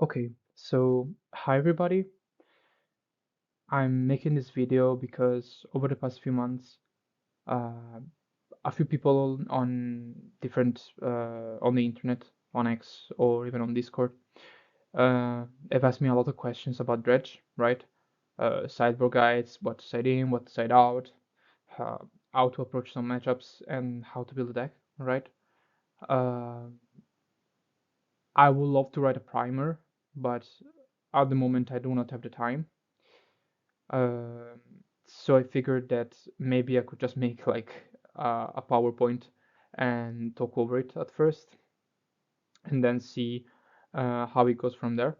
Okay, so hi everybody. I'm making this video because over the past few months, uh, a few people on different on the internet, on X or even on Discord, have asked me a lot of questions about Dredge, right? Sideboard guides, what to side in, what to side out, uh, how to approach some matchups, and how to build a deck, right? Uh, I would love to write a primer, but at the moment I do not have the time. Um, so I figured that maybe I could just make like a PowerPoint and talk over it at first, and then see how it goes from there.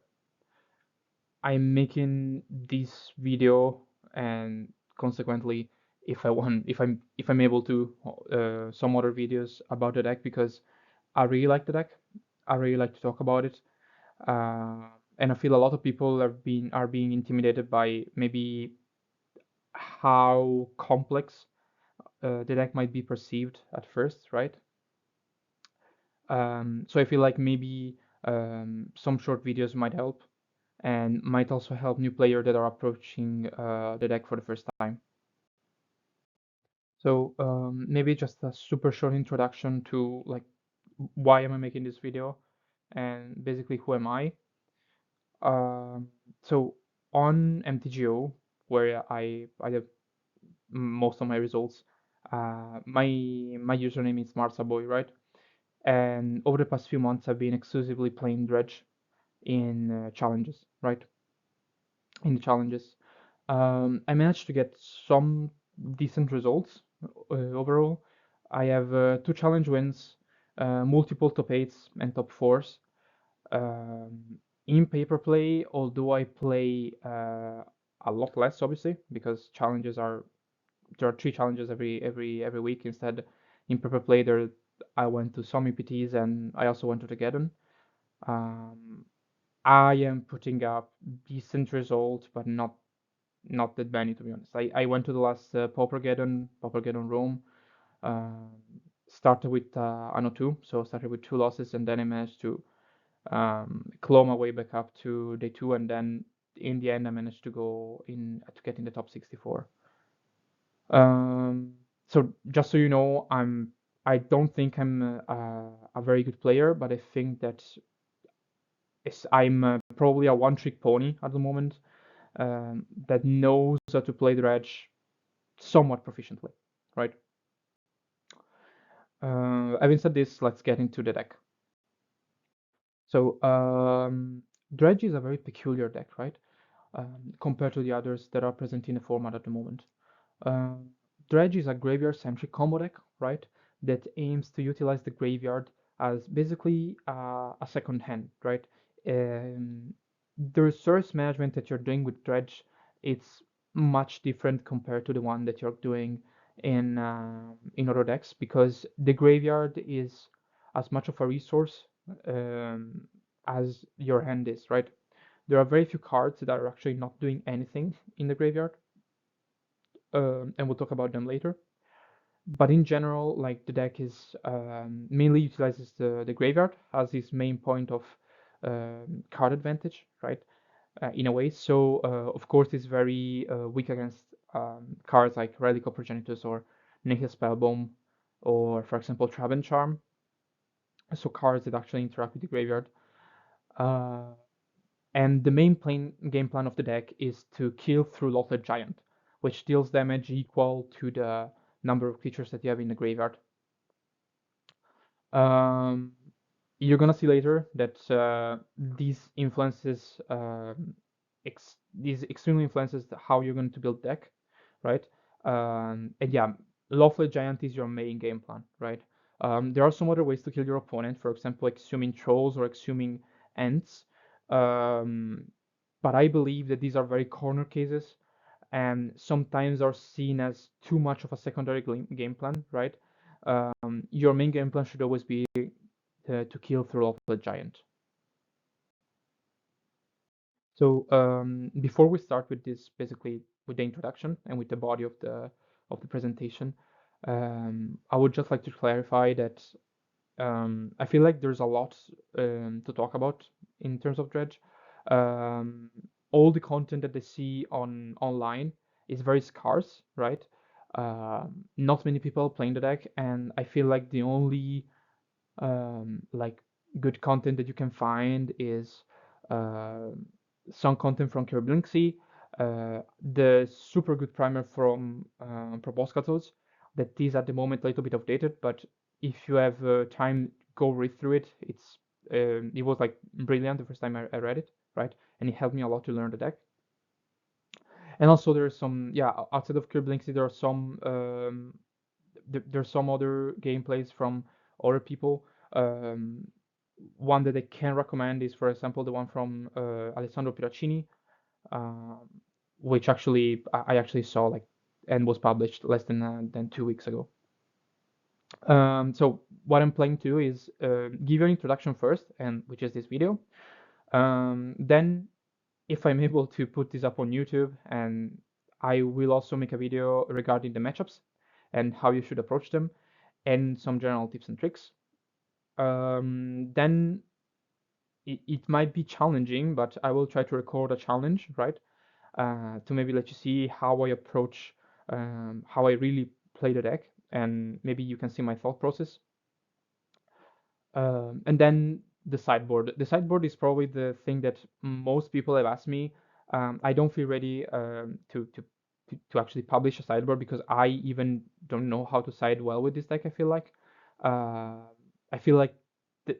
I'm making this video, and consequently, if I'm able to, some other videos about the deck because I really like the deck. I really like to talk about it, and I feel a lot of people are being intimidated by maybe how complex the deck might be perceived at first, right? So I feel like maybe some short videos might help and might also help new players that are approaching the deck for the first time. So maybe just a super short introduction to like why am I making this video and basically who am I. Um, so on MTGO, where I have most of my results, my username is Marsaboy, right? And over the past few months, I've been exclusively playing Dredge in challenges, right? In the challenges, I managed to get some decent results overall. I have two challenge wins, multiple top eights and top fours. In paper play, although I play a lot less, obviously, because challenges are there are three challenges every week. Instead, in paper play, there I went to some EPTs and I also went to the Geddon. Um, I am putting up decent results, but not that many to be honest. I went to the last Pauper Rome. Um, Started with an 0-2, so started with two losses, and then I managed to claw my way back up to day two, and then in the end I managed to go in to get in the top 64. So just so you know, I don't think I'm a very good player, but I think that I'm probably a one-trick pony at the moment that knows how to play Dredge somewhat proficiently, right? Having said this, let's get into the deck. So Dredge is a very peculiar deck, right? Compared to the others that are present in the format at the moment. Uh, Dredge is a graveyard-centric combo deck, right? That aims to utilize the graveyard as basically a second hand, right? Um, the resource management that you're doing with Dredge, it's much different compared to the one that you're doing in other decks because the graveyard is as much of a resource um, as your hand is, right? There are very few cards that are actually not doing anything in the graveyard, and we'll talk about them later. But in general, like the deck is mainly utilizes the graveyard as its main point of card advantage, right? In a way, so of course it's very weak against cards like Relic of Progenitus or Nihil Spellbomb, or for example Trap and Charm. So cards that actually interact with the graveyard. Uh, And the main game plan of the deck is to kill through Lothar Giant, which deals damage equal to the number of creatures that you have in the graveyard. Um, you're gonna see later that these influences, these extremely influences how you're going to build deck, right? And yeah, Lothar Giant is your main game plan, right? There are some other ways to kill your opponent, for example, exhuming trolls or exhuming ants. Um, but I believe that these are very corner cases and sometimes are seen as too much of a secondary game plan, right? Your main game plan should always be to kill through off the giant. So before we start with this, basically with the introduction and with the body of the presentation, I would just like to clarify that I feel like there's a lot to talk about in terms of Dredge. Um, all the content that I see online is very scarce, right? Not many people playing the deck, and I feel like the only like good content that you can find is uh, some content from Kerblinkzy, the super good primer from Proboscatos that is at the moment a little bit outdated, but if you have time, go read through it. It was like brilliant the first time I read it, right? And it helped me a lot to learn the deck. And also there's some, yeah, outside of Kerblinkzy, there are some there's some other gameplays from other people. Um, one that I can recommend is, for example, the one from Alessandro Piracini, um, which actually I actually saw like and was published less than 2 weeks ago. So what I'm planning to do is give you an introduction first, and which is this video. Then, if I'm able to put this up on YouTube, and I will also make a video regarding the matchups and how you should approach them, and some general tips and tricks. Then it might be challenging, but I will try to record a challenge, right? To maybe let you see how I approach, how I really play the deck, and maybe you can see my thought process. And then the sideboard. The sideboard is probably the thing that most people have asked me. I don't feel ready to actually publish a sideboard because I even don't know how to side well with this deck. I feel like uh,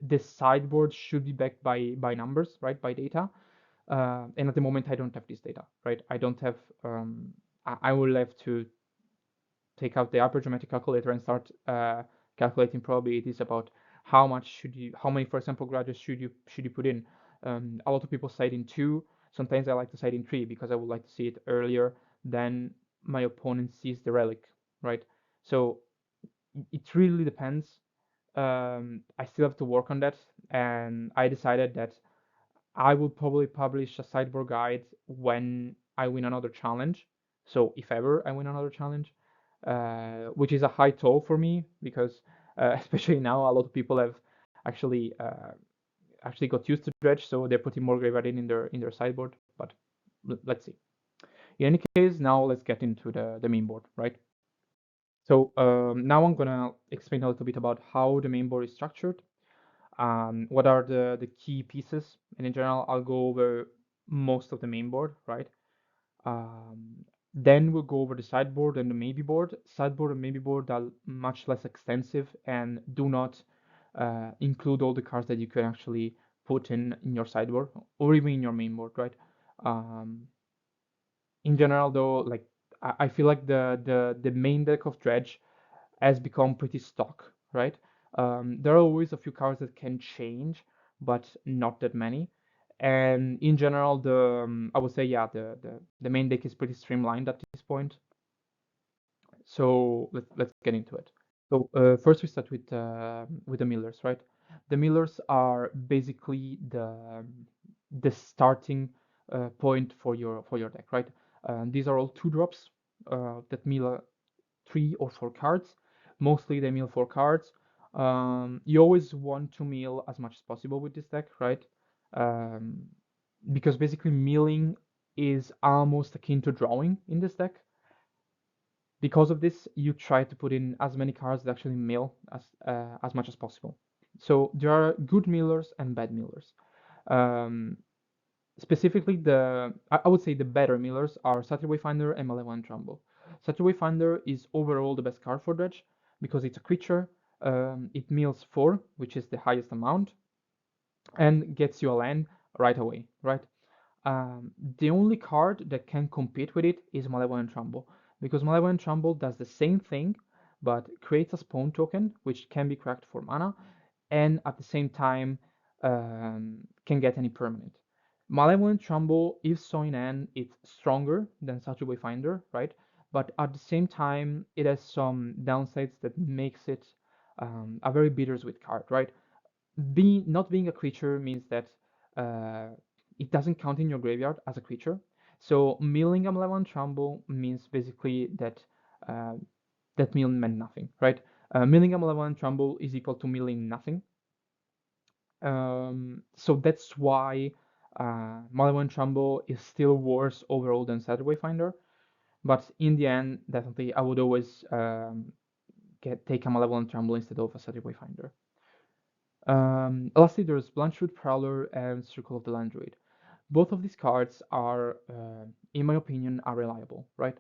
the sideboard should be backed by numbers, right? By data. And at the moment, I don't have this data, right? I don't have. I will have to take out the upper geometric calculator and start calculating probabilities about how many, for example, grudges should you put in. A lot of people cite in 2. Sometimes I like to cite in 3 because I would like to see it earlier than my opponent sees the relic, right? So it really depends. I still have to work on that, and I decided that I will probably publish a sideboard guide when I win another challenge. So if ever I win another challenge, which is a high toll for me because especially now a lot of people have actually actually got used to Dredge, so they're putting more graveyard in their sideboard. But let's see. In any case, now let's get into the main board, right? So now I'm gonna explain a little bit about how the main board is structured, what are the key pieces, and in general, I'll go over most of the main board, right? Um, then we'll go over the sideboard and the maybe board. Sideboard and maybe board are much less extensive and do not include all the cards that you can actually put in your sideboard or even in your main board, right? Um, in general, though, like I feel like the main deck of Dredge has become pretty stock, right? There are always a few cards that can change, but not that many. And in general, I would say, yeah, the main deck is pretty streamlined at this point. So let's get into it. So first we start with the millers, right? The millers are basically the starting point for your deck, right? These are all 2 drops that mill 3 or 4 cards. Mostly they mill 4 cards. You always want to mill as much as possible with this deck, right? Um, because basically milling is almost akin to drawing in this deck. Because of this, you try to put in as many cards that actually mill as much as possible. So there are good millers and bad millers. Um, Specifically, I would say the better millers are Satyr Wayfinder and Malevolent Trumbull. Satyr Wayfinder is overall the best card for Dredge because it's a creature. It mills 4, which is the highest amount, and gets you a land right away, right? The only card that can compete with it is Malevolent Trumbull, because Malevolent Trumbull does the same thing, but creates a spawn token, which can be cracked for mana, and at the same time can get any permanent. Malevolent Trumbull, if so in hand, it's stronger than Satyr Wayfinder, right? But at the same time, it has some downsides that makes it a very bittersweet card, right? Not being a creature means that uh, it doesn't count in your graveyard as a creature. So milling a Malevolent Trumbull means basically that that mill meant nothing, right? Milling a Malevolent Trumbull is equal to milling nothing. So that's why Malevolent Trumbull is still worse overall than Saturday Wayfinder. But in the end, definitely, I would always take a Malevolent Trumbull instead of a Saturday Wayfinder. Lastly, there's Blanchwood Prowler and Circle of the Landroid. Both of these cards are, in my opinion, are reliable, right?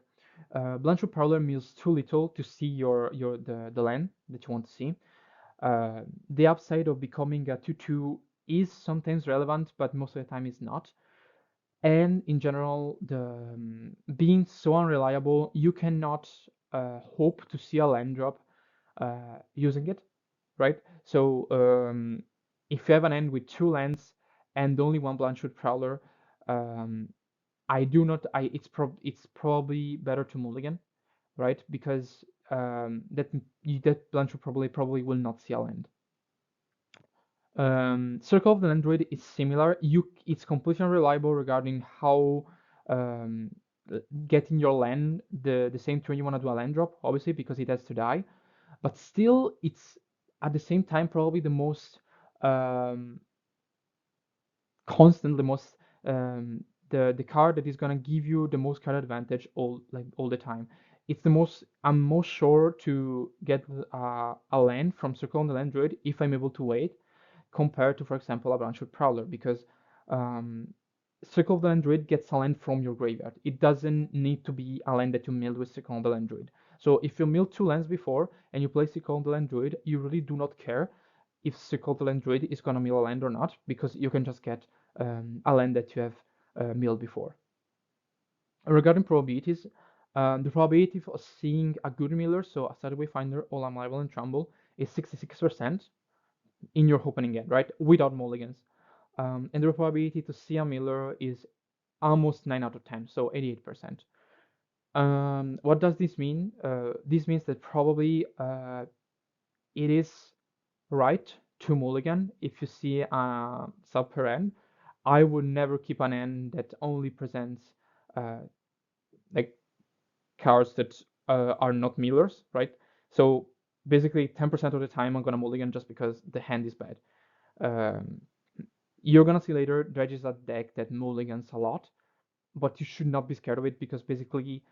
Blanchwood Prowler mills too little to see the land that you want to see. The upside of becoming a 2/2 is sometimes relevant, but most of the time is not. And in general, being so unreliable, you cannot hope to see a land drop using it, right? So if you have an end with 2 lands and only one Blanchwood Prowler, um, I do not. It's probably better to mulligan, right? Because that Blanchwood probably will not see a land. Circle of the Android is similar. It's completely unreliable regarding how um, getting your land the same turn you want to do a land drop, obviously because it has to die. But still, it's at the same time probably the most um, constant, the most the card that is gonna give you the most card advantage all the time. It's the most I'm most sure to get a land from Circle on the Land Druid if I'm able to wait, compared to, for example, a Branchwood Prowler, because um, Circle of the Land Druid gets a land from your graveyard. It doesn't need to be a land that you milled with Circle of the Land Druid. So if you milled 2 lands before and you play Circle of the Land Druid, you really do not care if Circle of the Land Druid is gonna mill a land or not, because you can just get a land that you have milled before. Regarding probabilities, the probability of seeing a good miller, so a Saturday Wayfinder or a Malevolent Trumbull, is 66% in your opening end, right? Without mulligans. And the probability to see a miller is almost 9 out of 10, so 88%. What does this mean? This means that probably it is right to mulligan if you see a sub per end. I would never keep an end that only presents uh, like cards that are not millers, right? So basically 10% of the time I'm gonna mulligan just because the hand is bad. Um, you're gonna see later Dredge is a deck that mulligans a lot, but you should not be scared of it because basically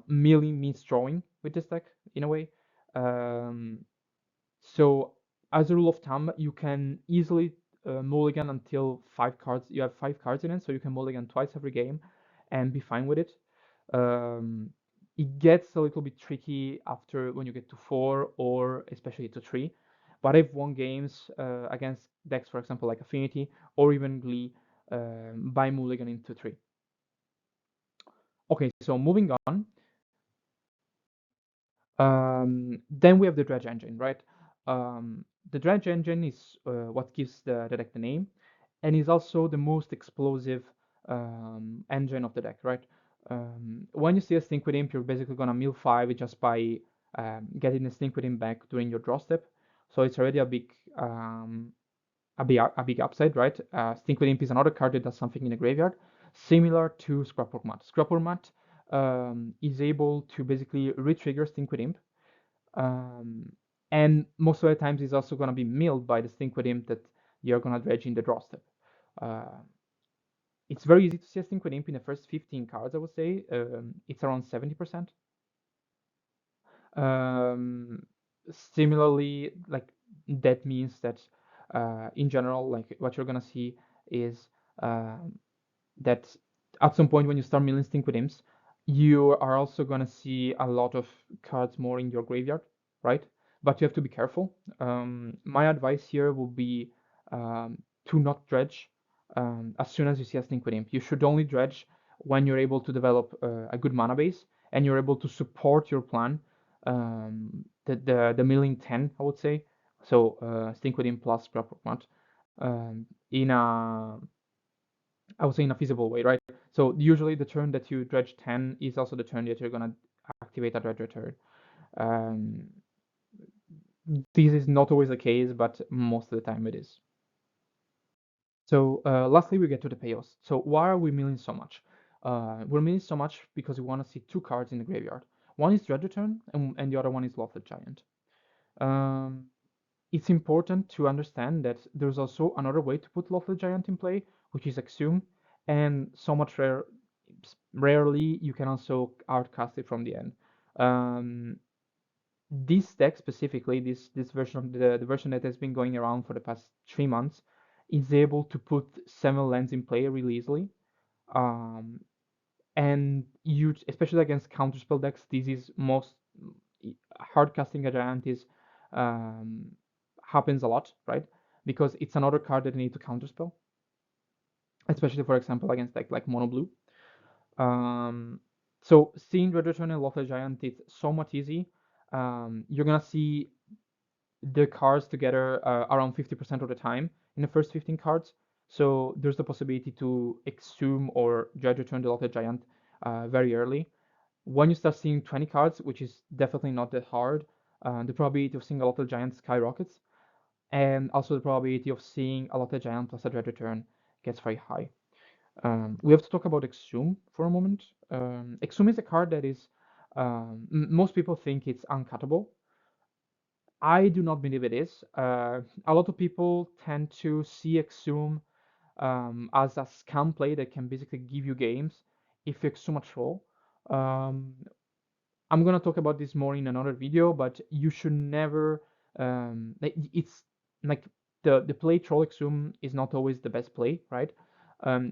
milling means drawing with this deck in a way. Um, so as a rule of thumb, you can easily mulligan until 5 cards. You have 5 cards in it, so you can mulligan twice every game and be fine with it. Um, it gets a little bit tricky after when you get to 4 or especially to 3. But I've won games against decks, for example, like Affinity or even Glee by mulliganing to 3. Okay, so moving on. Then we have the Dredge engine, right? The Dredge engine is what gives the deck the name, and is also the most explosive engine of the deck, right? When you see a Stink with Imp, you're basically gonna mill 5 just by getting the Stink with Imp back during your draw step. So it's already a big upside, right? Stink with Imp is another card that does something in the graveyard, similar to Scrapbook Mat. Scrapbook Mat is able to basically re-trigger Stink with Imp, um, and most of the times it's also going to be milled by the Stink with Imp that you're going to dredge in the draw step. Uh, it's very easy to see a Stink with Imp in the first 15 cards, I would say. It's around 70%. Um, Similarly, like that means that in general, like what you're gonna see is that at some point when you start milling Stink with Imps, you are also gonna see a lot of cards more in your graveyard, right? But you have to be careful. My advice here will be to not dredge as soon as you see a Stink with Imp. You should only dredge when you're able to develop a good mana base and you're able to support your plan. The milling 10, I would say. So Stink with Imp plus Scrap Mat in a I would say in a feasible way, right? So usually the turn that you dredge 10 is also the turn that you're gonna activate a dredge return. Um, this is not always the case, but most of the time it is. So lastly, we get to the payoffs. So why are we milling so much? We're milling so much because we want to see 2 cards in the graveyard. One is Dredge Return, and the other one is Loathshed Giant. Um, it's important to understand that there's also another way to put Lawful Giant in play, which is Exhume, and somewhat rarely you can also outcast it from the end. Um, this deck specifically, this version of the version that has been going around for the past 3 months, is able to put 7 lands in play really easily. Um, and you, especially against counterspell decks, this is most hard casting a giant is um, happens a lot, right? Because it's another card that you need to counterspell, especially for example against like mono blue. Um, so seeing Red Return and Lawful Giant is somewhat easy. You're gonna see the cards together around 50% of the time in the first 15 cards. So there's the possibility to exhume or Dredge Return the Lawful Giant very early. When you start seeing 20 cards, which is definitely not that hard, the probability of seeing a Lawful Giant skyrockets, and also the probability of seeing a Lawful Giant plus a Dredge Return gets very high. We have to talk about Exhume for a moment. Exhume is a card that is, most people think it's uncuttable. I do not believe it is. A lot of people tend to see Exhume as a scam play that can basically give you games if you exhume a troll. Um, I'm gonna talk about this more in another video, but you should never. It's like the play troll exhume is not always the best play, right?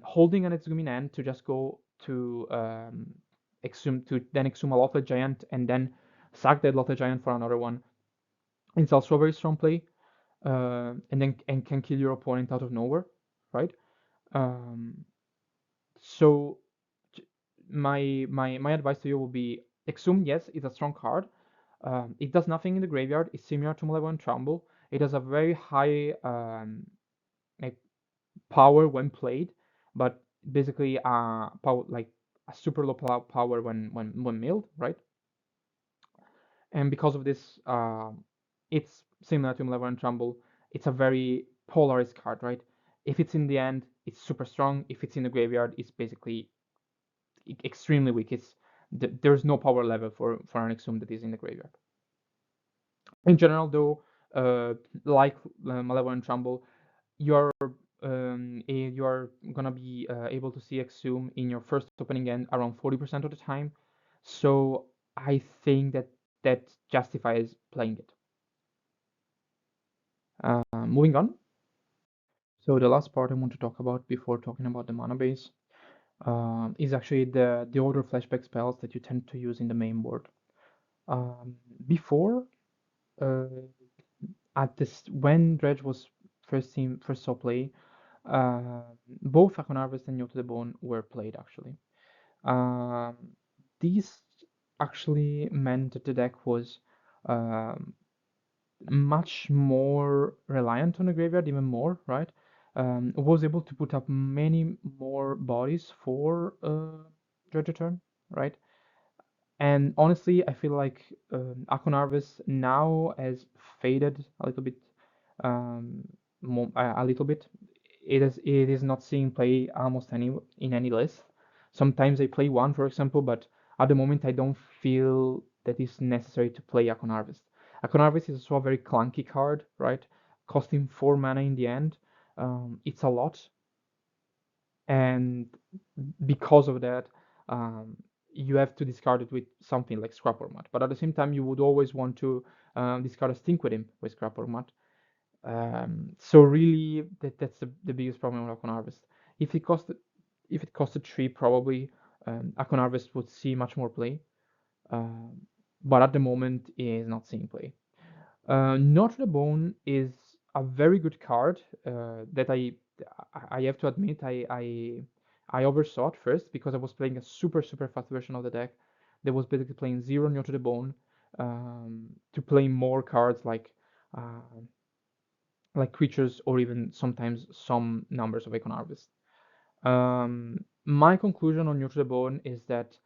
Holding an exhume in hand to just go to exhume to then exhume a Lothar Giant and then sack that Lothar Giant for another one. It's also a very strong play, and can kill your opponent out of nowhere, right? Um, so my advice to you will be Exhume. Yes, it's a strong card. It does nothing in the graveyard. It's similar to Malevolent Trumbull. It has a very high like power when played, but basically power like a super low power when milled, right? And because of this, it's similar to Malevolent Trumbull. It's a very polarized card, right? If it's in the end, it's super strong. If it's in the graveyard, it's basically extremely weak. There's no power level for an Exhume that is in the graveyard. In general, though, like Malevolent Trumbull, you're you're gonna be able to see Exhume in your first opening end around 40% of the time. So I think that justifies playing it. Moving on. So the last part I want to talk about before talking about the mana base is actually the order flashback spells that you tend to use in the main board. Before, uh, at this when Dredge was first saw play, uh, both Akon Harvest and Yo to the Bone were played actually. Um, these actually meant that the deck was um, much more reliant on the graveyard, even more, right? Was able to put up many more bodies for Dredge Return, right? And honestly, I feel like Akon Harvest now has faded a little bit, um, a little bit. It is not seeing play almost any in any list. Sometimes I play one, for example, but at the moment I don't feel that it's necessary to play Akon Harvest. Akon Harvest is also a very clunky card, right? Costing 4 mana in the end. It's a lot, and because of that, um, you have to discard it with something like Scrap or Mat. But at the same time, you would always want to discard a Stink with him with Scrap or Mat. So really, that's the biggest problem with Akon Harvest. If it costed if it costed 3, probably Akon Harvest would see much more play. Um, but at the moment, it is not seeing play. Notre Bone is a very good card that I have to admit I oversaw it first because I was playing a super fast version of the deck that was basically playing 0 Notre Bone to play more cards uh, like creatures or even sometimes some numbers of Icon Harvest. My conclusion on Notre Bone is that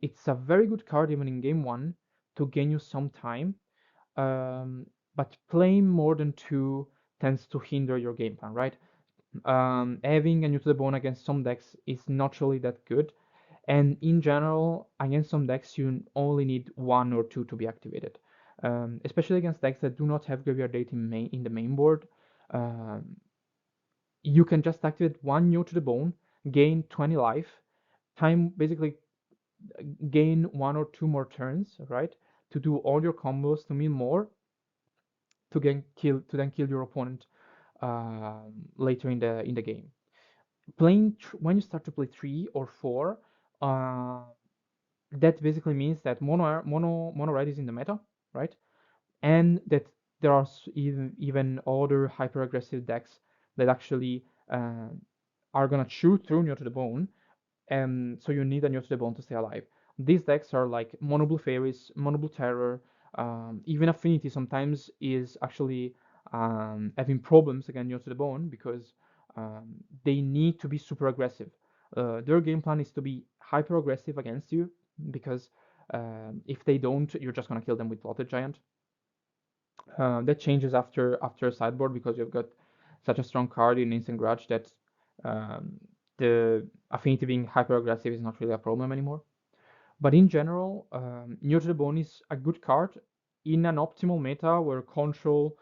it's a very good card even in game one to gain you some time, um, but playing more than 2 tends to hinder your game plan, right? Having a New to the Bone against some decks is not really that good, and in general, against some decks, you only need 1 or 2 to be activated. especially against decks that do not have graveyard date in the main board. Um, you can just activate one Neo to the Bone, gain 20 life, time basically gain 1 or 2 more turns, right? To do all your combos to mean more to then kill your opponent later in the game. When you start to play 3 or 4, uh, that basically means that mono red is in the meta, right? And that there are even other hyper aggressive decks that actually are gonna chew through Neo to the Bone, and so you need a Neo to the Bone to stay alive. These decks are like Mono Blue Fairies, Mono Blue Terror, even Affinity sometimes is actually having problems against Neo to the Bone because they need to be super aggressive. Their game plan is to be hyper aggressive against you because if they don't, you're just gonna kill them with Plotted Giant. That changes after Sideboard because you've got such a strong card in Instant Grudge that um, the affinity being hyper aggressive is not really a problem anymore. But in general, Near to the Bone is a good card in an optimal meta where control,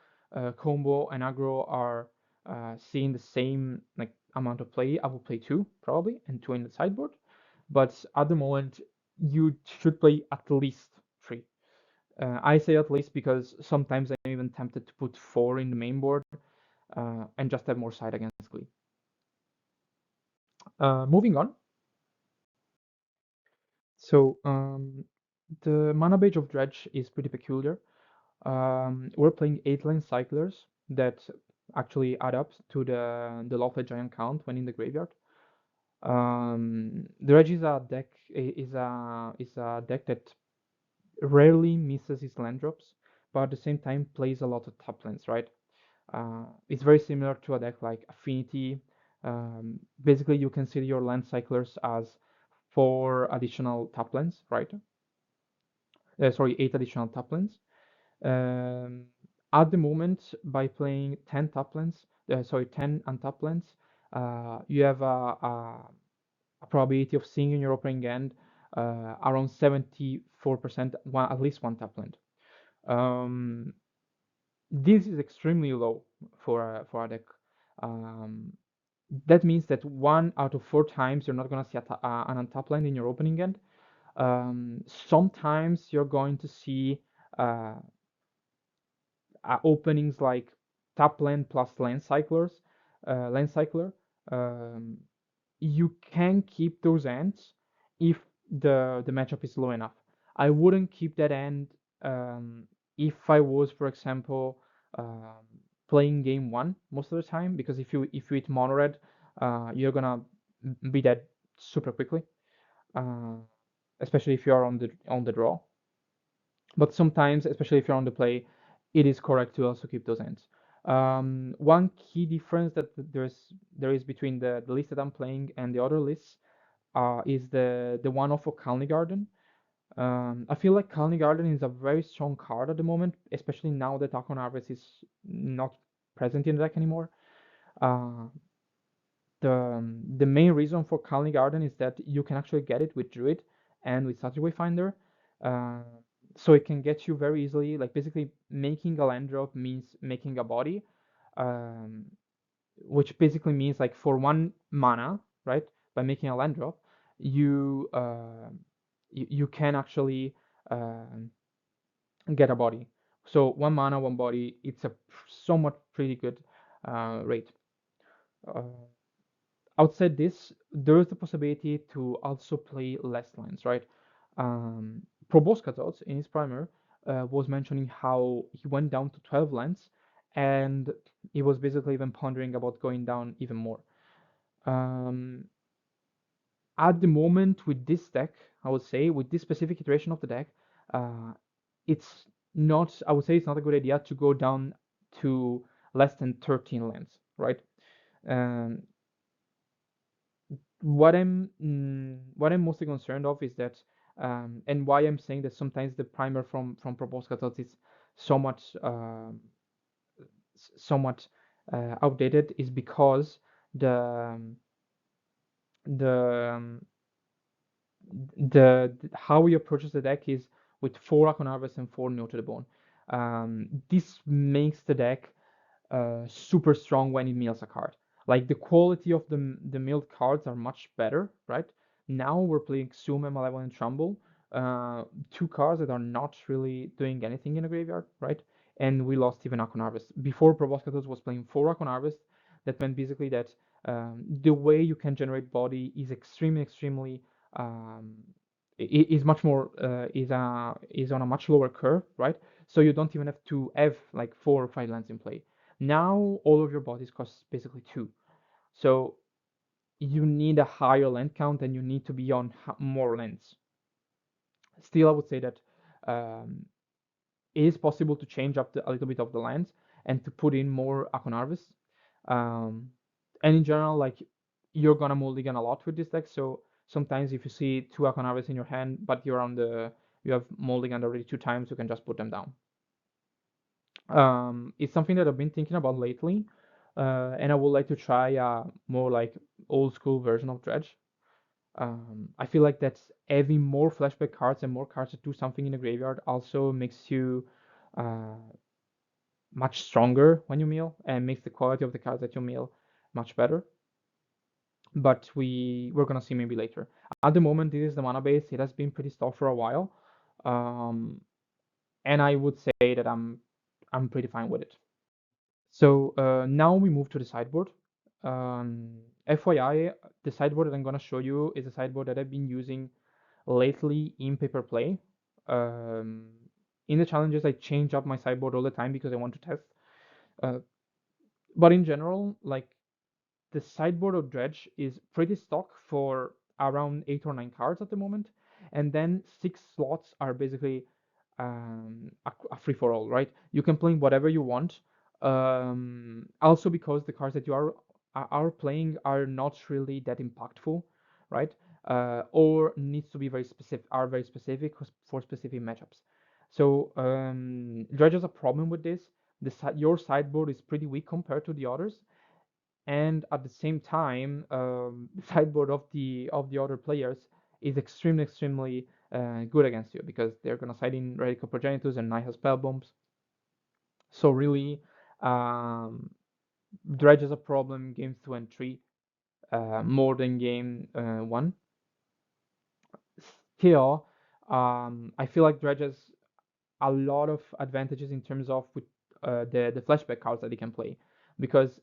combo, and aggro are seeing the same like amount of play. I will play 2 probably and 2 in the sideboard, but at the moment you should play at least 3. I say at least because sometimes I'm even tempted to put 4 in the main board and just have more side against Glee. Moving on. So the mana page of Dredge is pretty peculiar. We're playing 8 lane cyclers that actually add up to the Lawful Giant count when in the graveyard. Dredge is a deck that rarely misses its land drops, but at the same time plays a lot of top lanes, right? It's very similar to a deck like Affinity. Basically, you consider your land cyclers as 4 additional top lanes, right? Sorry, 8 additional top lanes. Um, at the moment, by playing 10 top lanes, 10 untap lanes, you have a probability of seeing in your opening end around 74%, at least one top land. Um, this is extremely low for a deck. Um, that means that 1 out of 4 times you're not gonna see an untap land in your opening end. Sometimes you're going to see uh, openings like top land plus land cycler. Um, you can keep those ends if the matchup is low enough. I wouldn't keep that end um, if I was, for example, playing game 1 most of the time, because if you hit mono red, you're gonna be dead super quickly, uh, especially if you are on the draw. But sometimes, especially if you're on the play, it is correct to also keep those ends. One key difference that there is between the list that I'm playing and the other lists is the one off of Kalni Garden. I feel like Kalni Garden is a very strong card at the moment, especially now that Akon Harvest is not present in the deck anymore. Uh, the main reason for Kalni Garden is that you can actually get it with Druid and with Saturday Wayfinder. Uh, so it can get you very easily. Like basically making a land drop means making a body, um, which basically means like for 1 mana, right? By making a land drop, you you can actually get a body. So 1 mana, 1 body. It's a somewhat pretty good rate. Uh, Outside this, there is the possibility to also play less lands, right? Proboscatot in his primer was mentioning how he went down to 12 lands, and he was basically even pondering about going down even more. Um, at the moment with this deck, I would say with this specific iteration of the deck, uh, it's not. I would say it's not a good idea to go down to less than 13 lands, right? Um, what I'm mostly concerned of is that and why I'm saying that sometimes the primer from Proboscatot is somewhat somewhat outdated is because the the how we approach the deck is with 4 Akon Harvest and 4 Neo to the Bone. This makes the deck super strong when it mills a card. Like the quality of the milled cards are much better, right? Now we're playing Zoom and Malevolent Trumbull, two cards that are not really doing anything in the graveyard, right? And we lost even Akon Harvest. Before Proboscatus was playing 4 Akon Harvest, that meant basically that the way you can generate body is extremely um, is much more is on a much lower curve, right? So you don't even have to have like 4 or 5 lands in play. Now all of your bodies cost basically 2. So you need a higher land count and you need to be on more lands. Still, I would say that um, it is possible to change up a little bit of the lands and to put in more Akon Harvest. Um, and in general, like you're gonna mulligan a lot with this deck. So sometimes if you see 2 Akon Harvest in your hand, but you have mulligan already 2 times, you can just put them down. It's something that I've been thinking about lately, and I would like to try a more like old school version of Dredge. I feel like that's having more flashback cards and more cards that do something in the graveyard also makes you uh, much stronger when you mill and makes the quality of the cards that you mill much better. But we're gonna see maybe later. At the moment, this is the mana base. It has been pretty stalled for a while, um, and I would say that I'm pretty fine with it. So now we move to the sideboard. FYI, the sideboard that I'm gonna show you is a sideboard that I've been using lately in paper play. Um, in the challenges, I change up my sideboard all the time because I want to test. Uh, but in general, like the sideboard of Dredge is pretty stock for around 8 or 9 cards at the moment, and then 6 slots are basically a free for all, right? You can play whatever you want. Also because the cards that you are playing are not really that impactful, right? Or needs to be very specific for specific matchups. So Dredge has a problem with this. Your sideboard is pretty weak compared to the others, and at the same time, the sideboard of the other players is extremely good against you because they're gonna side in Radical Progenitus and Nihil Spell Bombs. So really, um, Dredge is a problem games 2 and 3 more than game 1. Still, I feel like Dredge has a lot of advantages in terms of with the flashback cards that he can play, because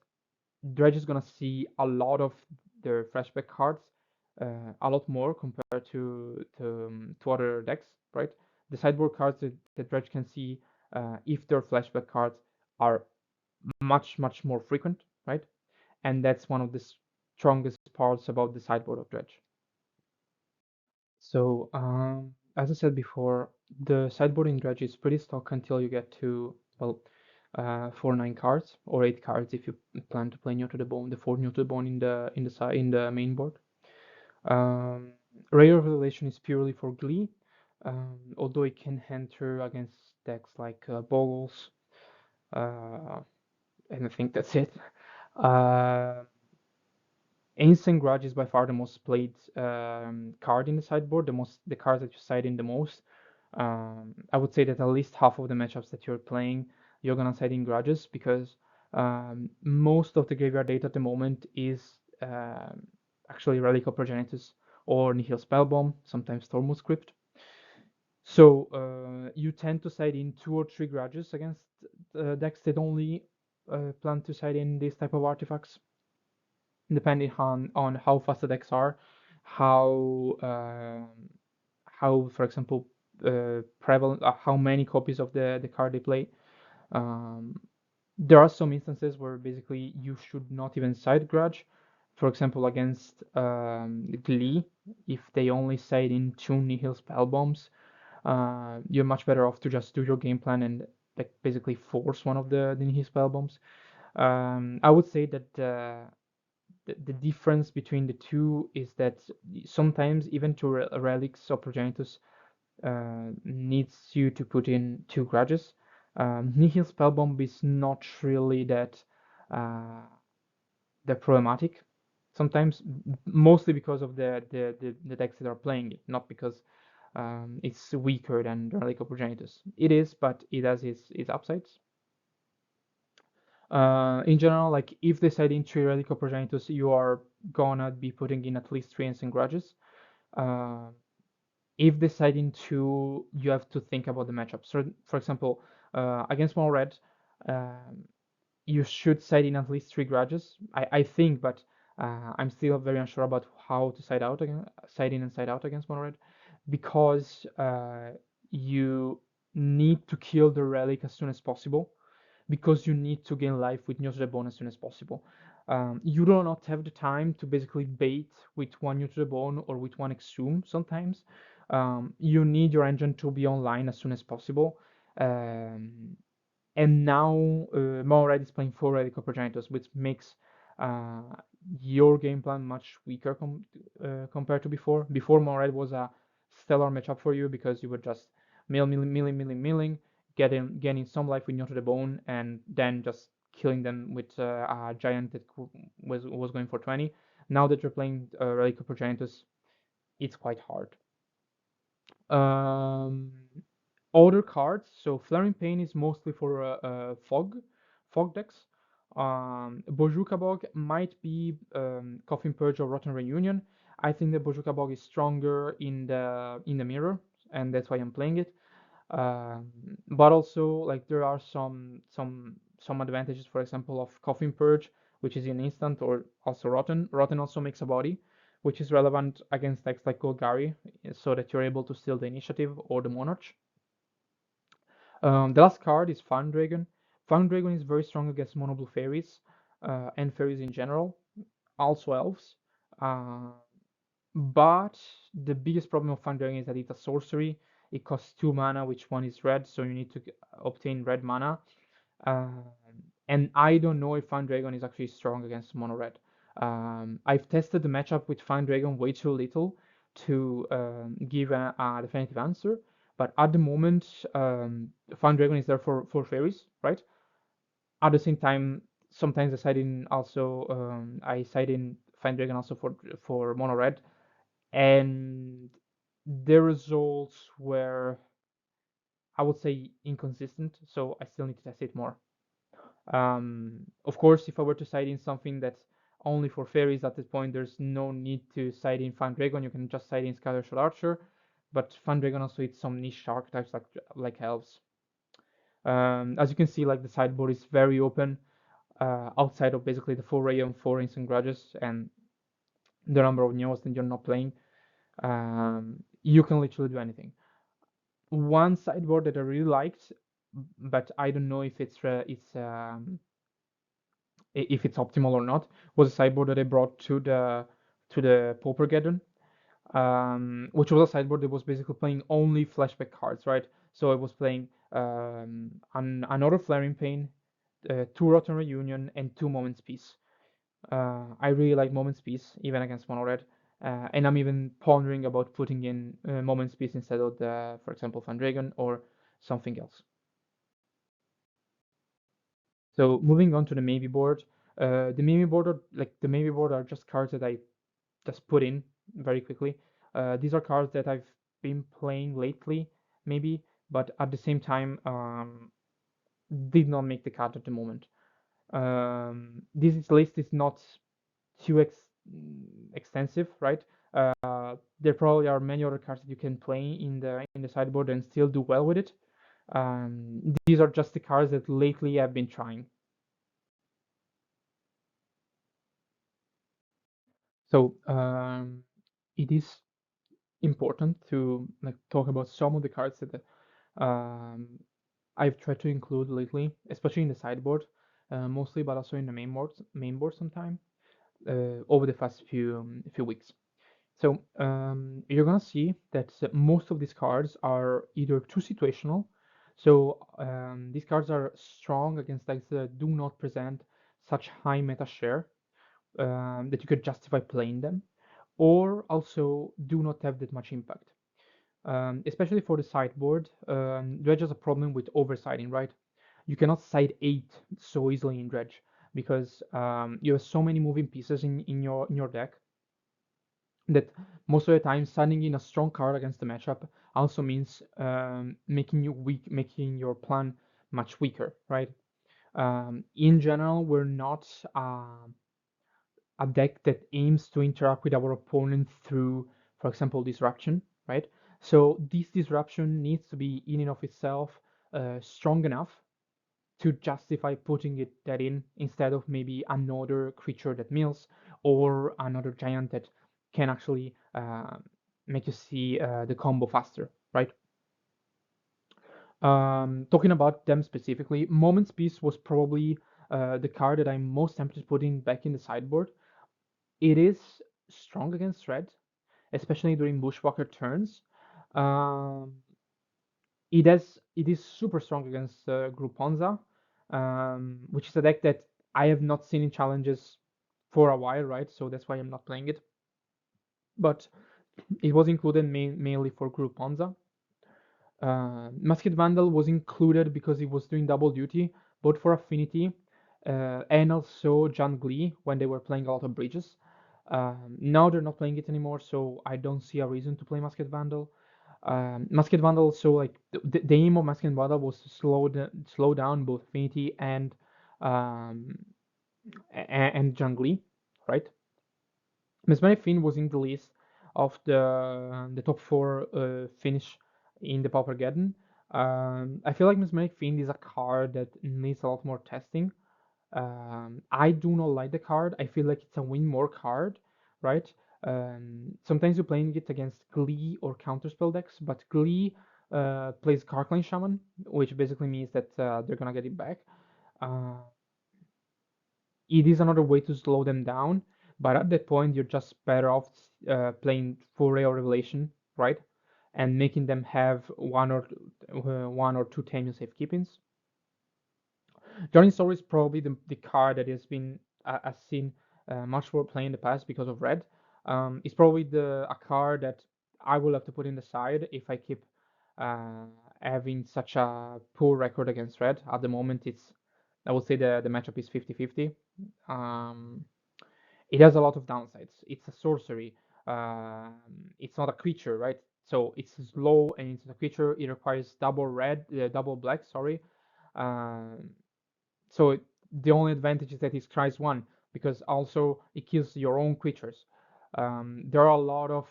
Dredge is gonna see a lot of their flashback cards, a lot more compared to other decks, right? The sideboard cards that Dredge can see, if their flashback cards are much more frequent, right? And that's one of the strongest parts about the sideboard of Dredge. So, as I said before, the sideboard in Dredge is pretty stock until you get to, well, 4 9 cards or 8 cards if you plan to play new to the bone, the 4 new to the bone in the main board. Um, Rare Revelation is purely for Glee, although it can enter against decks like Boggles, uh, and I think that's it. Uh, Ancient Grudge is by far the most played card in the sideboard, the cards that you side in the most. I would say that at least half of the matchups that you're playing, you're gonna side in Grudges because most of the graveyard data at the moment is actually Relic of Progenitus or Nihil Spellbomb, sometimes Stormwood Script. So you tend to side in 2 or 3 Grudges against decks that only plan to side in these type of artifacts, depending on how fast the decks are, how for example prevalent, how many copies of the card they play. Um, there are some instances where basically you should not even side Grudge. For example, against Glee, if they only side in 2 Nihil Spell Bombs, you're much better off to just do your game plan and like basically force one of the Nihil Spell Bombs. I would say that the difference between the two is that sometimes even to relics or progenitus needs you to put in 2 grudges. Nihil Spellbomb is not really uh, that problematic. Sometimes, mostly because of the decks that are playing it, not because it's weaker than the Relic of Progenitus. It is, but it has its upsides. In general, like if they set in 3 Relic of Progenitus, you are gonna be putting in at least 3 Instant Grudges. Uh, if they side in 2, you have to think about the matchup. So, for example, against Mono Red, um, you should side in at least 3 Grudges. I think, but I'm still very unsure about how to side in and side out against Mono Red, because you need to kill the relic as soon as possible, because you need to gain life with Neutral Bone as soon as possible. You do not have the time to basically bait with 1 Neutral Bone or with 1 Exhume sometimes. You need your engine to be online as soon as possible. Um, and now Mono is playing 4 Radical Progenitors, which makes uh, your game plan much weaker compared to before. Before, Mono was a stellar matchup for you because you were just milling, getting some life with Neutral the Bone, and then just killing them with a giant that was going for 20. Now that you're playing Radical Progenitors, it's quite hard. Um, Other cards, so Flaring Pain is mostly for fog decks. Bojuka Bog might be Coffin Purge or Rotten Reunion. I think the Bojuka Bog is stronger in the mirror, and that's why I'm playing it. But also, like, there are some advantages, for example, of Coffin Purge, which is an instant, or also Rotten. Rotten also makes a body, which is relevant against decks like Golgari, so that you're able to steal the initiative or the Monarch. The last card is Farm Dragon. Farm Dragon is very strong against mono blue fairies and fairies in general, also elves. Uh, but the biggest problem of Farm Dragon is that it's a sorcery. It costs 2 mana, which one is red, so you need to obtain red mana. Um, and I don't know if Farm Dragon is actually strong against mono red. I've tested the matchup with Farm Dragon way too little to give a definitive answer. But at the moment, Farm Dragon is there for fairies, right? At the same time, sometimes I side in Farm Dragon also for mono red, and the results were, I would say, inconsistent. So I still need to test it more. Of course, if I were to side in something that's only for fairies at this point, there's no need to side in Fan Dragon. You can just side in Scattershot Archer, but Fan Dragon also hits some niche archetypes like elves. As you can see, like the sideboard is very open outside of basically the 4 Ray and 4 Instant Grudges and the number of Neos that you're not playing. You can literally do anything. One sideboard that I really liked, but I don't know if it's optimal or not, was a sideboard that I brought to the Pauper Gathering, which was a sideboard that was basically playing only flashback cards, right? So I was playing another Flaring Pain, 2 Rotten Reunion, and 2 Moments Peace. I really like Moments Peace, even against Mono Red. And I'm even pondering about putting in Moments Peace instead of for example, Fandragon or something else. So moving on to the maybe board, the maybe board are just cards that I just put in very quickly. These are cards that I've been playing lately, maybe, but at the same time did not make the cut at the moment. This list is not too extensive, right? There probably are many other cards that you can play in the sideboard and still do well with it. These are just the cards that lately I've been trying. So it is important to like talk about some of the cards that um, I've tried to include lately, especially in the sideboard, mostly, but also in the main board sometime over the past few weeks. So you're gonna see that most of these cards are either too situational. So these cards are strong against decks that do not present such high meta share that you could justify playing them, or also do not have that much impact. Especially for the sideboard, Dredge has a problem with oversiding, right? You cannot side 8 so easily in Dredge because you have so many moving pieces in your deck that most of the time sending in a strong card against the matchup also means making you weak, making your plan much weaker, right? In general, we're not a deck that aims to interact with our opponent through, for example, disruption, right? So this disruption needs to be in and of itself strong enough to justify putting that in instead of maybe another creature that mills or another giant that can actually make you see the combo faster, right? Talking about them specifically, Moment's Peace was probably the card that I'm most tempted to put in back in the sideboard. It is strong against red, especially during Bushwalker turns. Um, it is super strong against Gruponza, which is a deck that I have not seen in challenges for a while, right? So that's why I'm not playing it. But it was included mainly for Gruponza. Masked Vandal was included because it was doing double duty, both for Affinity and also John Glee when they were playing a lot of bridges. Now they're not playing it anymore, so I don't see a reason to play Masked Vandal. Masked Vandal, so like the aim of Masked Vandal was to slow down both Affinity um, and John Glee, right? Mesmeric Fiend was in the list of the top four finish in the Pauper. I feel like Mesmeric Fiend is a card that needs a lot more testing. I do not like the card. I feel like it's a win more card, right? Sometimes you're playing it against Glee or Counterspell decks, but Glee plays Karkline Shaman, which basically means that they're gonna get it back. Uh, it is another way to slow them down, but at that point you're just better off playing full Ray of Revelation, right? And making them have one or two Tamiyo safekeepings. Johnny Story is probably the card that has been I've seen much more play in the past because of red. It's probably the a card that I will have to put in the side if I keep uh, having such a poor record against red. At the moment, I would say the matchup is 50-50. Um, it has a lot of downsides. It's a sorcery. Um, it's not a creature, right? So it's slow and it's a creature. It requires double black. Sorry. Um, so the only advantage is that it scries one because also it kills your own creatures. There are a lot of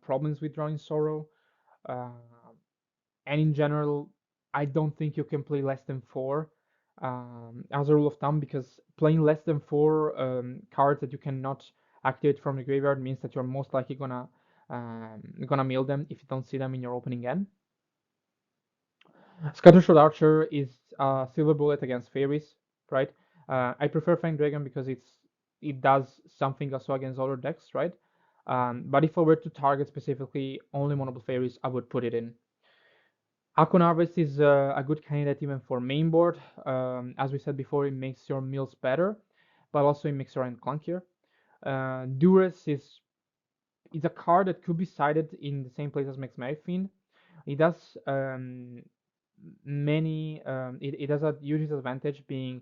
problems with drawing sorrow, uh, and in general, I don't think you can play less than four as a rule of thumb because playing less than four cards that you cannot activate from the graveyard means that you're most likely gonna mill them if you don't see them in your opening end. Scattershot Archer is a silver bullet against fairies, right? I prefer Fang Dragon because it does something also against other decks, right? But if I were to target specifically only monoble fairies, I would put it in. Akon Harvest is a good candidate even for main board. As we said before, it makes your mills better, but also it makes your end clunkier. Duress is a card that could be sided in the same place as Mesmeric Fiend. It does it has a huge disadvantage being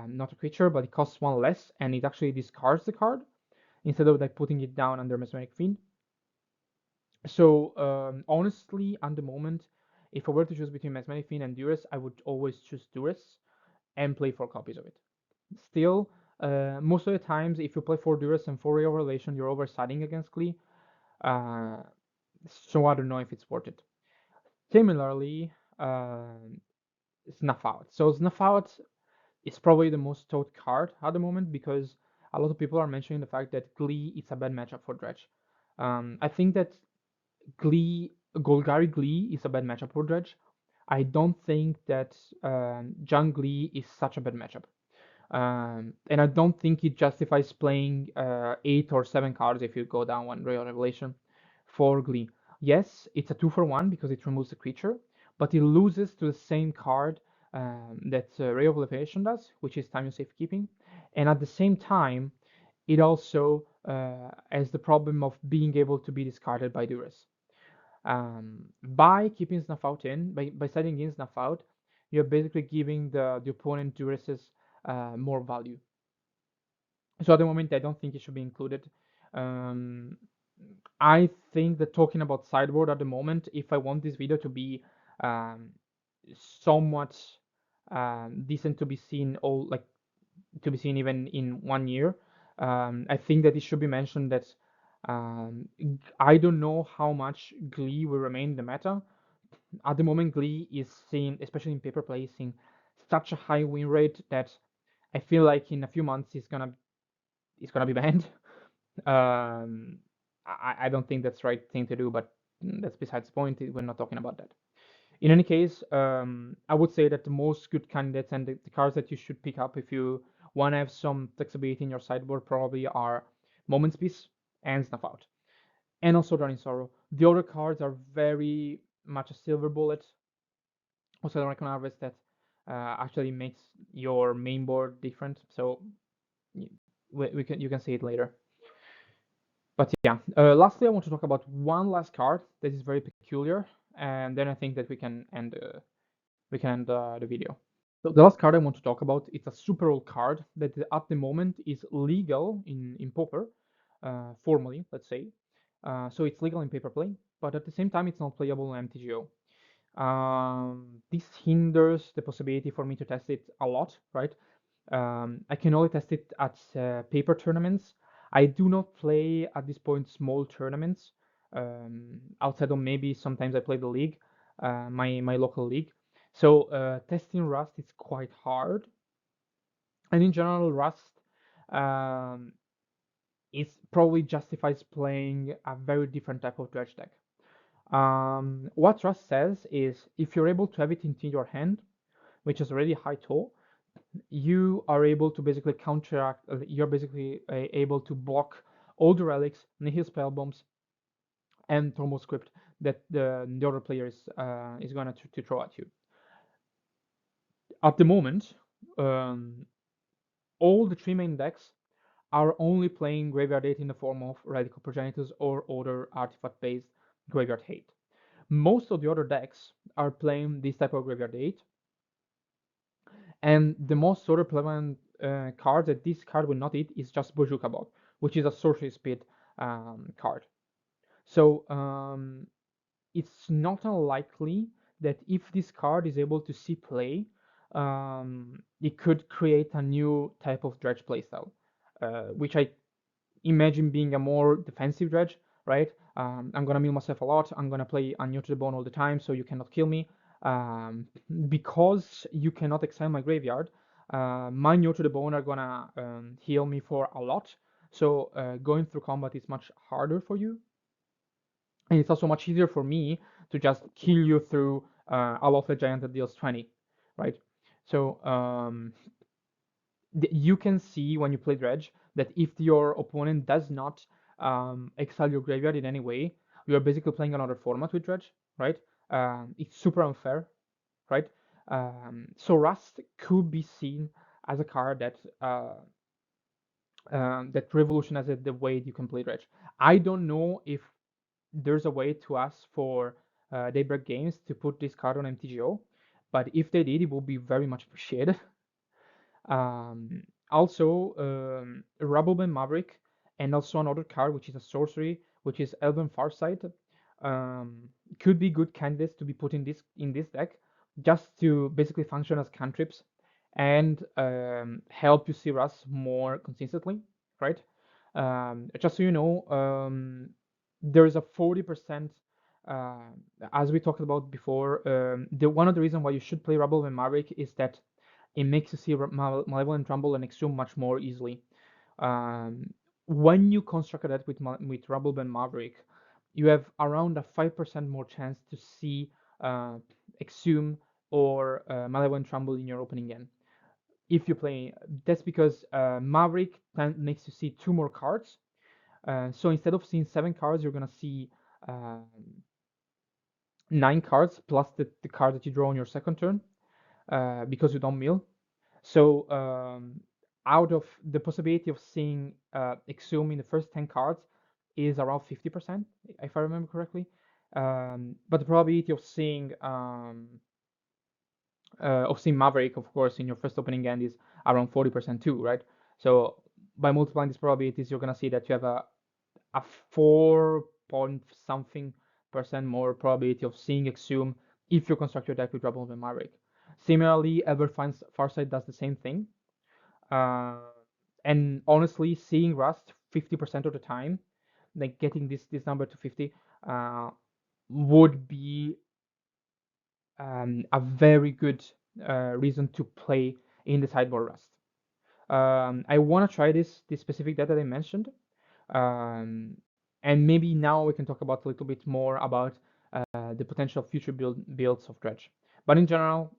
not a creature, but it costs one less, and it actually discards the card instead of like putting it down under Mesmeric Fiend. So honestly, at the moment, if I were to choose between Mesmeric Fiend and Duress, I would always choose Duress and play 4 copies of it. Still, most of the times, if you play 4 Duress and 4 Ray of Relation, you're oversiding against Glee. Uh, so I don't know if it's worth it. Similarly, Snuff Out. So Snuff Out is probably the most taught card at the moment because a lot of people are mentioning the fact that Glee is a bad matchup for Dredge. I think that Golgari Glee is a bad matchup for Dredge. I don't think that John Glee is such a bad matchup. And I don't think it justifies playing 8 or 7 cards if you go down one Royal Revelation for Glee. Yes, it's a 2-for-1 because it removes the creature, but it loses to the same card that Ray of Revelation does, which is time safekeeping. And at the same time, it also has the problem of being able to be discarded by Duress. By keeping Snuff Out in, by setting in Snuff Out, you're basically giving the opponent Duresses more value. So at the moment, I don't think it should be included. Um, I think that talking about sideboard at the moment, if I want this video to be um, somewhat decent to be seen, all like to be seen even in 1 year, I think that it should be mentioned that I don't know how much Glee will remain in the meta. At the moment, Glee is seeing, especially in paper play, seeing such a high win rate that I feel like in a few months it's gonna be banned. Um, I don't think that's the right thing to do, but that's besides the point. We're not talking about that. In any case, I would say that the most good candidates and the cards that you should pick up if you want to have some flexibility in your sideboard probably are Moment's Peace and Snuff Out, and also Drowning Sorrow. The other cards are very much a silver bullet. Also, the Recon Harvest that actually makes your main board different. So you can see it later. But yeah, lastly, I want to talk about one last card that is very peculiar, and then I think that we can end the video. So the last card I want to talk about is a super old card that at the moment is legal in Pauper, formally, let's say. So it's legal in paper play, but at the same time, it's not playable in MTGO. This hinders the possibility for me to test it a lot, right? I can only test it at paper tournaments. I do not play at this point small tournaments. Outside of maybe sometimes I play the league, my local league. So testing Rust is quite hard, and in general, Rust um, is probably justifies playing a very different type of dredge deck. What Rust says is if you're able to have it into your hand, which is already high toll, you are able to basically counteract. You're basically able to block all the relics, nihil spell bombs, and thermal script that the other player is gonna to throw at you. At the moment, um, all the three main decks are only playing Graveyard Hate in the form of Radical Progenitors or other artifact-based Graveyard Hate. Most of the other decks are playing this type of Graveyard Hate, and the most sort of prevalent card that this card will not eat is just Bojuka Bot, which is a sorcery speed card. So it's not unlikely that if this card is able to see play, it could create a new type of dredge playstyle, which I imagine being a more defensive dredge, right? I'm gonna mill myself a lot. I'm gonna play Unnear to the Bone all the time, so you cannot kill me. Because you cannot exile my graveyard, my Near to the Bone are gonna heal me for a lot. So going through combat is much harder for you, and it's also much easier for me to just kill you through a Lothar Giant that deals 20, right? So you can see when you play Dredge that if your opponent does not exile your graveyard in any way, you are basically playing another format with Dredge, right? It's super unfair, right? So Rust could be seen as a card that revolutionizes the way you can play Dredge. I don't know if there's a way to ask for Daybreak Games to put this card on MTGO, but if they did, it would be very much appreciated. Also, Rubbleband Maverick, and also another card which is a sorcery, which is Elven Farsight, could be good candidates to be put in this deck, just to basically function as cantrips and help you see Rust more consistently, right? Just so you know, there is a 40%. Uh, as we talked about before, the one of the reasons why you should play Rubbleband Maverick is that it makes you see Malevolent Rumble and Exhume much more easily. When you construct that with Rumbleband Maverick, you have around a 5% more chance to see uh, Exhume or Malevolent Rumble in your opening game. If you play, that's because Maverick makes you see two more cards. So instead of seeing 7 cards, you're gonna see 9 cards plus the card that you draw on your second turn because you don't mill. So out of the possibility of seeing Exhume in the first 10 cards is around 50%, if I remember correctly. But the probability of seeing Maverick, of course, in your first opening hand is around 40% too, right? So by multiplying these probabilities, you're gonna see that you have a 4 point something percent more probability of seeing Exhume if you construct your deck with Rebel and Maverick. Similarly, Farsight does the same thing. Uh, and honestly, seeing Rust 50% of the time, like getting this number to 50, would be a very good reason to play in the sideboard Rust. I want to try this specific deck that I mentioned, and maybe now we can talk about a little bit more about the potential future builds of Dredge. But in general,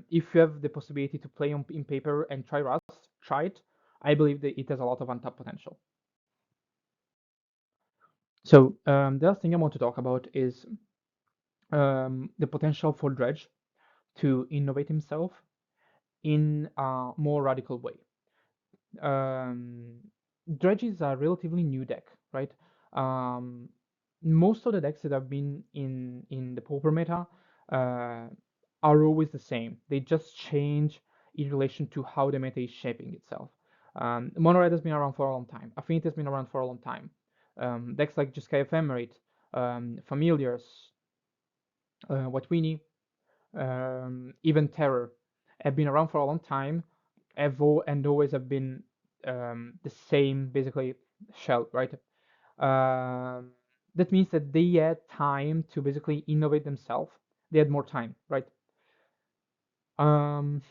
if you have the possibility to play in paper and try Rust, try it. I believe that it has a lot of untapped potential. So the last thing I want to talk about is the potential for Dredge to innovate himself in a more radical way. Um, Dredge is a relatively new deck, right? Um, Most of the decks that have been in the Pauper meta uh, are always the same. They just change in relation to how the meta is shaping itself. Mono Red has been around for a long time. Affinity has been around for a long time. Decks like Jeskai Ephemerate, Familiars, Watwini, even Terror have been around for a long time, and always have been the same basically shell, right? Um, that means that they had time to basically innovate themselves. They had more time, right? Um,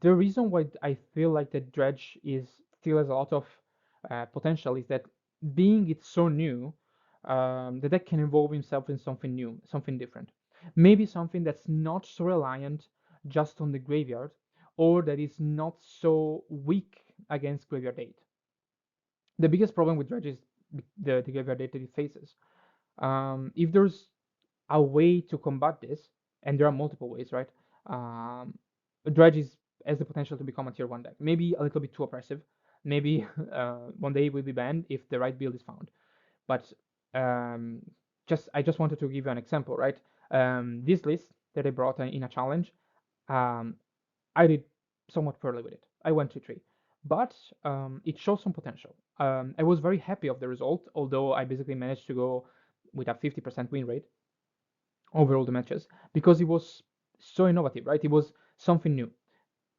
the reason why I feel like the Dredge is still has a lot of potential is that being it's so new, the deck can evolve himself in something new, something different. Maybe something that's not so reliant just on the graveyard, or that is not so weak against graveyard date. The biggest problem with Dredge is the graveyard date that it faces. If there's a way to combat this, and there are multiple ways, right? Um, Dredge has the potential to become a tier 1 deck. Maybe a little bit too oppressive. Maybe one day it will be banned if the right build is found. But um, I just wanted to give you an example, right? This list that I brought in a challenge, um, I did somewhat poorly with it. I went to 3, but it shows some potential. I was very happy of the result, although I basically managed to go with a 50% win rate over all the matches because it was so innovative, right? It was something new.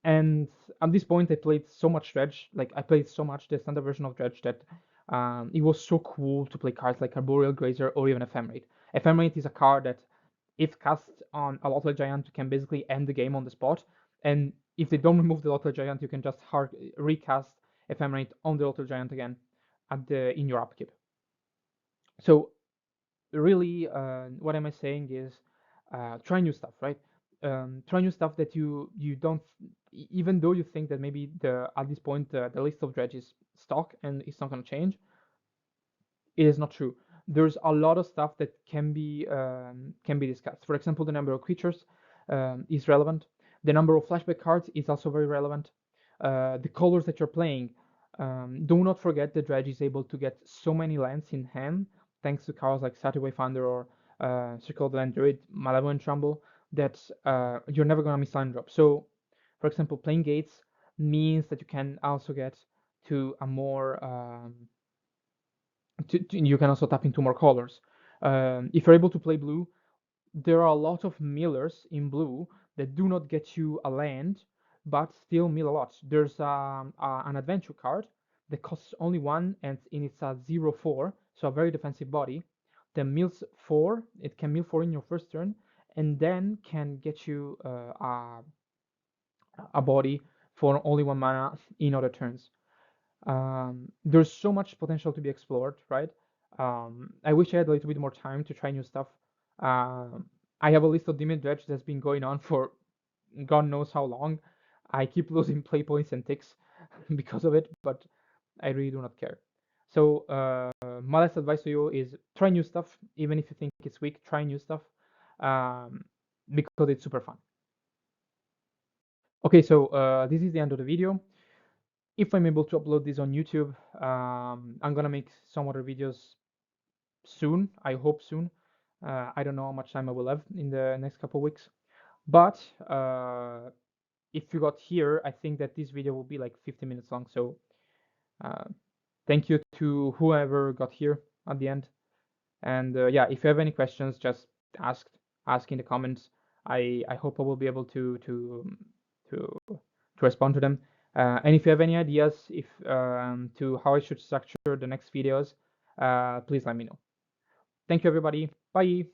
And at this point, I played so much Dredge, like I played so much the standard version of Dredge that it was so cool to play cards like Arboreal Grazer or even Ephemerate. Ephemerate is a card that, if cast on a Lottery Giant, can basically end the game on the spot. And if they don't remove the Lottery Giant, you can just recast Ephemerate on the Lottery Giant again in your upkeep. So really, what am I saying is try new stuff, right? Try new stuff that you don't, even though you think that maybe at this point the list of Dredge is stock and it's not going to change. It is not true. There's a lot of stuff that can be discussed. For example, the number of creatures is relevant. The number of flashback cards is also very relevant. The colors that you're playing. Do not forget that Dredge is able to get so many lands in hand thanks to cards like Saturday Thunder or Circle of the Land Druid, Malevolent Trumbull, that you're never gonna miss line drop. So, for example, playing Gates means that you can also get to a more you can also tap into more colors. If you're able to play blue, there are a lot of millers in blue that do not get you a land, but still mill a lot. There's an adventure card that costs only 1, and it's a 0/4, so a very defensive body. That mills 4. It can mill 4 in your first turn, and then can get you a body for only 1 mana in other turns. There's so much potential to be explored, right? I wish I had a little bit more time to try new stuff. I have a list of Demon Dredge that's been going on for God knows how long. I keep losing play points and ticks because of it, but I really do not care. So my last advice to you is try new stuff, even if you think it's weak. Try new stuff um, because it's super fun. Okay, so this is the end of the video. If I'm able to upload this on YouTube, I'm gonna make some other videos soon. I hope soon. I don't know how much time I will have in the next couple weeks, but if you got here, I think that this video will be like 50 minutes long. So Thank you to whoever got here at the end. And yeah, if you have any questions, just ask ask in the comments. I hope I will be able to respond to them. And if you have any ideas if to how I should structure the next videos, please let me know. Thank you, everybody. Bye.